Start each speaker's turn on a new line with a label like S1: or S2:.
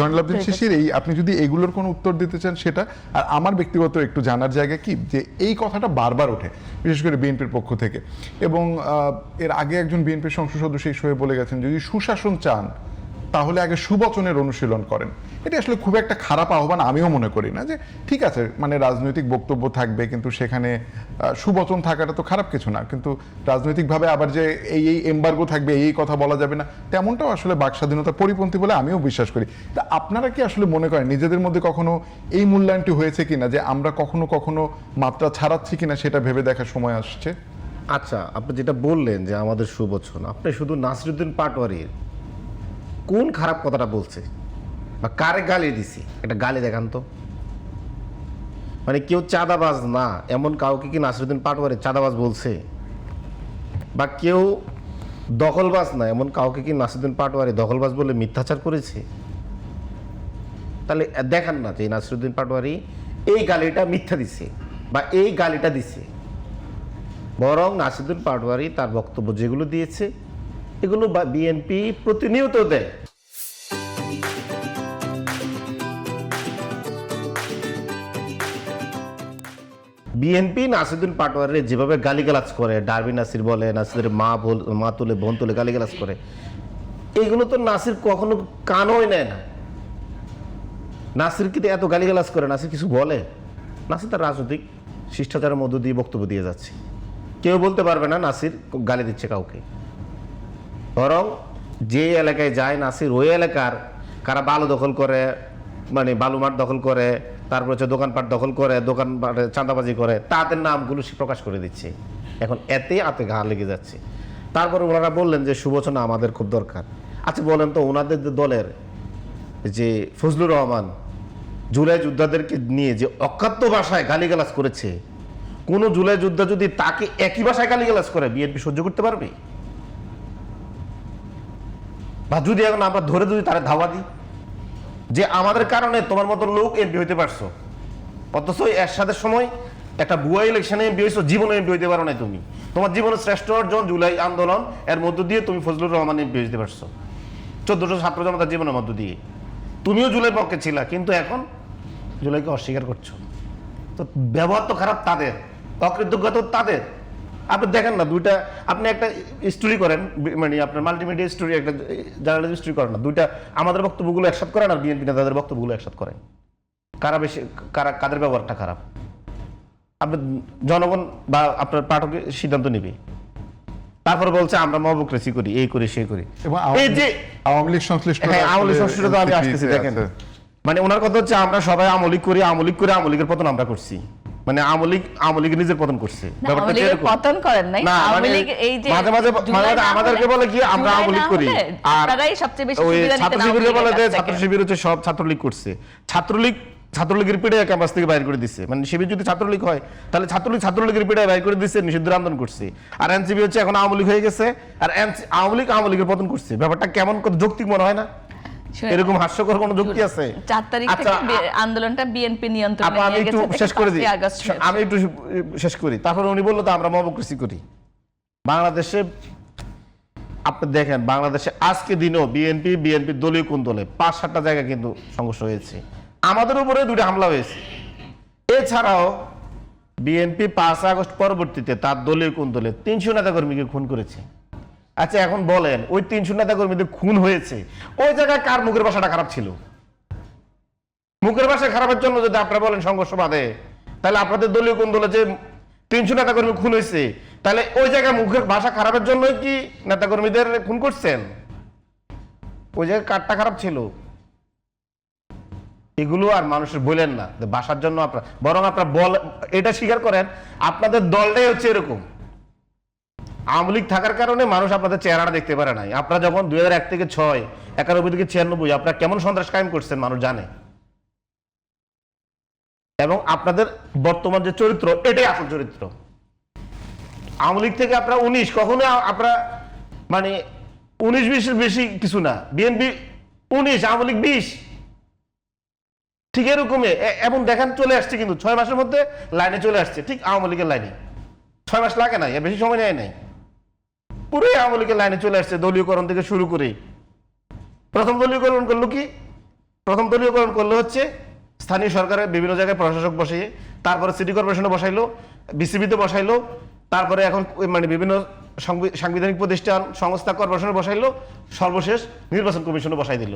S1: জয়নুল আবেদিন শিশির, এই আপনি যদি এগুলোর কোনো উত্তর দিতে চান সেটা। আর আমার ব্যক্তিগত একটু জানার জায়গা কি, যে এই কথাটা বারবার ওঠে বিশেষ করে বিএনপির পক্ষ থেকে, এবং এর আগে একজন বিএনপির সংসদ সদস্য এই শোয়ে বলে গেছেন, যদি সুশাসন চান তাহলে আগে সুবচনের অনুশীলন করেন। এটা আসলে খুব একটা খারাপ আহ্বান আমিও মনে করি না। যে ঠিক আছে, মানে রাজনৈতিক বক্তব্য থাকবে, কিন্তু সেখানে সুবচন থাকাটা তো খারাপ কিছু না, কিন্তু রাজনৈতিকভাবে আবার যে এই এই এমবার্গো থাকবে, এই কথা বলা যাবে না, তেমনটাও আসলে বাক স্বাধীনতার পরিপন্থী বলে আমিও বিশ্বাস করি। তা আপনারা কি আসলে মনে করেন নিজেদের মধ্যে কখনো এই মূল্যায়নটি হয়েছে কিনা, যে আমরা কখনো কখনো মাত্রা ছাড়াচ্ছি কিনা সেটা ভেবে দেখার সময় আসছে?
S2: আচ্ছা, আপনি যেটা বললেন যে আমাদের সুবচন, আপনি শুধু নাসিরউদ্দিন পাটোয়ারির কোন খারাপ কথাটা বলছে বা কারে গালি দিছি, একটা গালি দেখান তো। মানে কেউ চাঁদাবাজ না এমন কাউকে কি নাসিরউদ্দিন পাটোয়ারি চাঁদাবাজ বলছে? বা কেউ দখলবাজ না এমন কাউকে কি নাসিরউদ্দিন পাটোয়ারি দখলবাজ বলে মিথ্যাচার করেছে? তাহলে দেখান না যে নাসিরউদ্দিন পাটোয়ারি এই গালিটা মিথ্যা দিছে বা এই গালিটা দিছে। বরং নাসিরউদ্দিন পাটোয়ারি তার বক্তব্য যেগুলো দিয়েছে এগুলো বিএনপি প্রতিনিয়ত দেয়। বিএনপি নাসিরউদ্দিন পাটোয়ারির যেভাবে গালিগালাজ করে, ডারবি নাসির বলে, নাসিরের মা তুলে বোন তুলে গালিগালাজ করে, এইগুলো তো নাসির কখনো কানই নেয় না। নাসির কিন্তু এত গালিগালাজ করে, নাসির কিছু বলে? নাসির তার রাজনৈতিক শিষ্টাচারের মধ্য দিয়ে বক্তব্য দিয়ে যাচ্ছে, কেউ বলতে পারবে না নাসির গালি দিচ্ছে কাউকে। বরং যে এলাকায় যায় নাসির, ওই এলাকার কারা বালু দখল করে, মানে বালু মাঠ দখল করে, তারপর হচ্ছে দোকানপাট দখল করে, দোকানপাটে চাঁদাবাজি করে, তাদের নামগুলো সে প্রকাশ করে দিচ্ছে। এখন এতেই হাতে ঘা লেগে যাচ্ছে। তারপরে ওনারা বললেন যে সুবচনা আমাদের খুব দরকার। আচ্ছা বলেন তো, ওনাদের দলের যে ফজলুর রহমান জুলাই যোদ্ধাদেরকে নিয়ে যে অখাদ্য ভাষায় গালিগালাজ করেছে, কোন জুলাই যোদ্ধা যদি তাকে একই ভাষায় গালিগালাজ করে বিএনপি সহ্য করতে পারবে? বা যদি এখন আমরা ধরে যদি তারা ধাওয়া দিই যে আমাদের কারণে তোমার মতো লোক এমপি হইতে পারছো, অথচ এরশাদের সময় একটা ভুয়া ইলেকশনে এমপি হয়েছো, জীবনে এমপি হইতে পারো না। তুমি তোমার জীবনের শ্রেষ্ঠ অর্জন জুলাই আন্দোলন, এর মধ্য দিয়ে তুমি ফজলুর রহমান এমপি হইতে পারছো 1400 ছাত্র জনতার জীবনের মধ্য দিয়ে। তুমিও জুলাই পক্ষে ছিলা, কিন্তু এখন জুলাইকে অস্বীকার করছো। তো ব্যবহার তো খারাপ তাদের, অকৃতজ্ঞতা তাদের। আপনি দেখেন না, দুইটা আপনি একটা স্টোরি করেন, মানে আপনার মাল্টিমিডিয়া স্টোরি, একটা জার্নালিজম স্টোরি করেন না, দুইটা আমাদের বক্তব্যগুলো একসাথে করেন আর বিএনপি নেতাদের বক্তব্যগুলো একসাথে করেন, কারা বেশি, কাদের ব্যবহারটা খারাপ? আপনি জনগণ বা আপনার পাঠকের সিদ্ধান্ত নিবে। তারপরে বলছে আমরা মবক্রেসি করি, এই করি সেই করি। এই যে
S1: আওয়ামী লীগ সংশ্লিষ্ট,
S2: আওয়ামী লীগ সংশ্লিষ্ট আমি আসতেছি, দেখেন মানে ওনার কথা হচ্ছে আমরা সবাই আওয়ামী লীগ করি, আওয়ামী লীগ করে আওয়ামী লীগের পতন আমরা করছি। মানে আওয়ামী লীগ নিজের পতন করছে।
S3: ব্যাপারটা এরকম পতন করেন নাই, আওয়ামী লীগ এই যে
S2: মাঝে মাঝে আমাদেরকে বলে কি আমরা আওয়ামী লীগ করি, আর
S3: আপনারাই সবচেয়ে বেশি সুবিধা নিতে
S2: ছাত্র শিবিরে বলে যে ছাত্র শিবির হচ্ছে সব ছাত্রলীগ করছে। ছাত্রলীগের পিড়ে ক্যাম্পাস থেকে বাইর করে দিচ্ছে। মানে শিবির যদি ছাত্রলীগ হয় তাহলে ছাত্রলীগের পিড়ে বাইর করে দিচ্ছে, নিষিদ্ধ আন্দোলন করছে। আর এনসিপি হচ্ছে এখন আওয়ামী লীগ হয়ে গেছে, আর আওয়ামী লীগের পতন করছে। ব্যাপারটা কেমন যৌক্তিক মনে হয় না? এরকম হাস্যকর কোনো যুক্তি আছে?
S3: 4 তারিখ থেকে আন্দোলনটা বিএনপি নিয়ন্ত্রণে নিয়ে গেছে।
S2: আমি একটু শেষ করি, তারপর উনি বললো তো আমরা মবক্রেসি করি। বাংলাদেশে আপনি দেখেন, বাংলাদেশে আজকে দিনও বিএনপি দলীয় কোন দলে 5-7টা জায়গা কিন্তু সংঘর্ষ হয়েছে, আমাদের উপরে 2টা হামলা হয়েছে। এছাড়াও বিএনপি 5 আগস্ট পরবর্তীতে তার দলীয় কোন দলে 300 নেতাকর্মীকে খুন করেছে। আচ্ছা এখন বলেন, ওই 300 নেতাকর্মীদের খুন হয়েছে, ওই জায়গায় কার মুখের ভাষাটা খারাপ ছিল? মুখের ভাষা খারাপের জন্য যদি আপনারা বলেন সংঘর্ষ বাঁধে, তাহলে আপনাদের দলীয় কোন দলে যে 300 নেতাকর্মী খুন হয়েছে, তাহলে ওই জায়গায় মুখের ভাষা খারাপের জন্য কি নেতাকর্মীদের খুন করছেন? ওই জায়গায় কারটা খারাপ ছিল? এগুলো আর মানুষের বলেন না ভাষার জন্য, আপনারা বরং আপনারা এটা স্বীকার করেন আপনাদের দলটাই হচ্ছে এরকম। আওয়ামী লীগ থাকার কারণে মানুষ আপনাদের চেহারাটা দেখতে পারে নাই। আপনারা যখন 2001 থেকে 6, 91 থেকে 96 আপনারা কেমন সন্ত্রাস কায়েম করছেন মানুষ জানে। এবং আপনাদের বর্তমান যে চরিত্র, এটাই আসল চরিত্র। আওয়ামী লীগ থেকে আপনারা 19, কখনো আপনারা মানে 19-20 বেশি কিছু না। বিএনপি 19, আওয়ামী লীগ 20, ঠিক এরকমই। এবং দেখেন চলে আসছে কিন্তু 6 মাসের মধ্যে লাইনে চলে আসছে, ঠিক আওয়ামী লীগের লাইনে। 6 মাস লাগে নাই, বেশি সময় নেয় নাই, পুরো আওয়ামী লীগের লাইনে চলে আসছে। দলীয়করণ থেকে শুরু করে প্রথম দলীয়করণ করলো কি, প্রথম দলীয়করণ করলে হচ্ছে স্থানীয় সরকারের বিভিন্ন জায়গায় প্রশাসক বসিয়ে, তারপরে সিটি কর্পোরেশনে বসাইলো, বিসিবিতে বসাইলো, তারপরে এখন মানে বিভিন্ন সাংবিধানিক প্রতিষ্ঠান সংস্থা কর্পোরেশনে বসাইলো, সর্বশেষ নির্বাচন কমিশনে বসাই দিল।